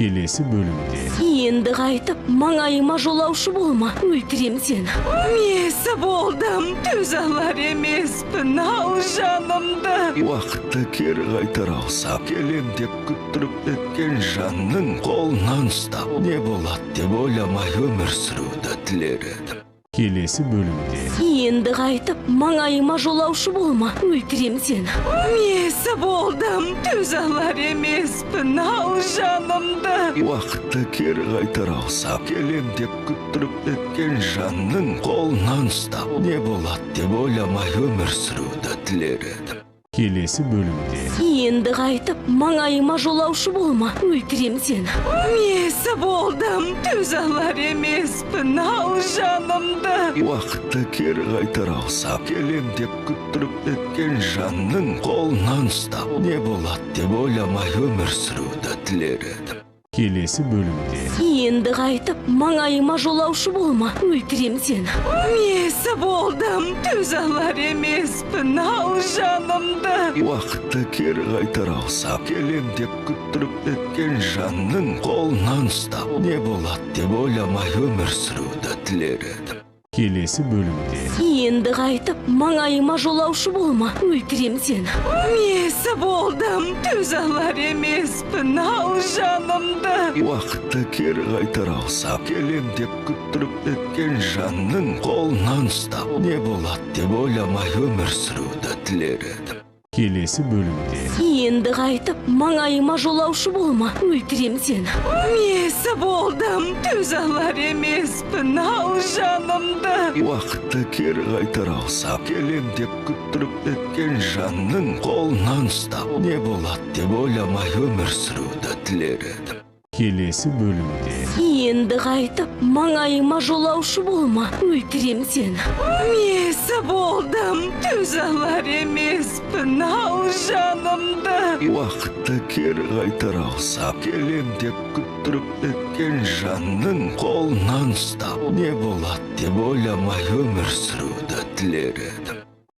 Келесі бөлімде. Енді қайтып, маңайыма жолаушы болма, өлтірем сені. Месі болдым, төз алар емеспін, ал жанымды. Уақытты кері қайтара алсам, келем деп күттіріп кеткен жанның қолынан ұстап, не болады деп ойламай өмір сүруді тілер едім. Келесі бөлімде. Енді қайтып, маңайыма жолаушы болма, өлтірем сені. Месі болдым, төз алар емеспін, ал жанымды. Уақытты кері қайтара алсам, келем деп күттіріп кеткен жанның қолынан ұстап, не болады деп ойламай өмір сүруді тілер едім. Келесі бөлімде. Енді қайтып, маңайыма жолаушы болма, өлтірем сені. Месі болдым, төз алар емеспін, ал жанымды. Уақытты кері қайтара алсам, келем деп күттіріп кеткен жанның қолынан ұстап, не болады деп ойламай өмір сүруді тілер едім. Келесі бөлімде. Енді қайтып, маңайыма жолаушы болма, өлтірем сені. Месі болдым, төз алар емеспін, ал жанымды. Уақытты кері қайтара алсам, келем деп күттіріп кеткен жанның қолынан ұстап, не болады деп ойламай өмір сүруді тілер едім. Келесі бөлімде. Енді қайтып, маңайыма жолаушы болма, өлтірем сені. Месі болдым, төз алар емеспін, ал жанымды. Уақытты кері қайтара алсам, келем деп күттіріп кеткен жанның қолынан ұстап, не болады деп ойламай өмір сүруді тілер едім. Келесі бөлімде. Енді қайтып, маңайыма жолаушы болма, өлтірем сені. Месі болдым, төз алар емеспін, ал жанымды. Уақытты кері қайтара алсам, келем деп күттіріп кеткен жанның қолынан ұстап, не болады деп ойламай өмір сүруді тілер едім. Келесі бөлімде. Енді қайтып, маңайыма жолаушы болма, өлтірем сені. Месі болдым, төз алар емеспін, ал жанымды. Уақытты кері қайтара алсам, келем деп күттіріп кеткен жанның қолынан ұстап, не болады деп ойламай өмір сүруді тілер едім.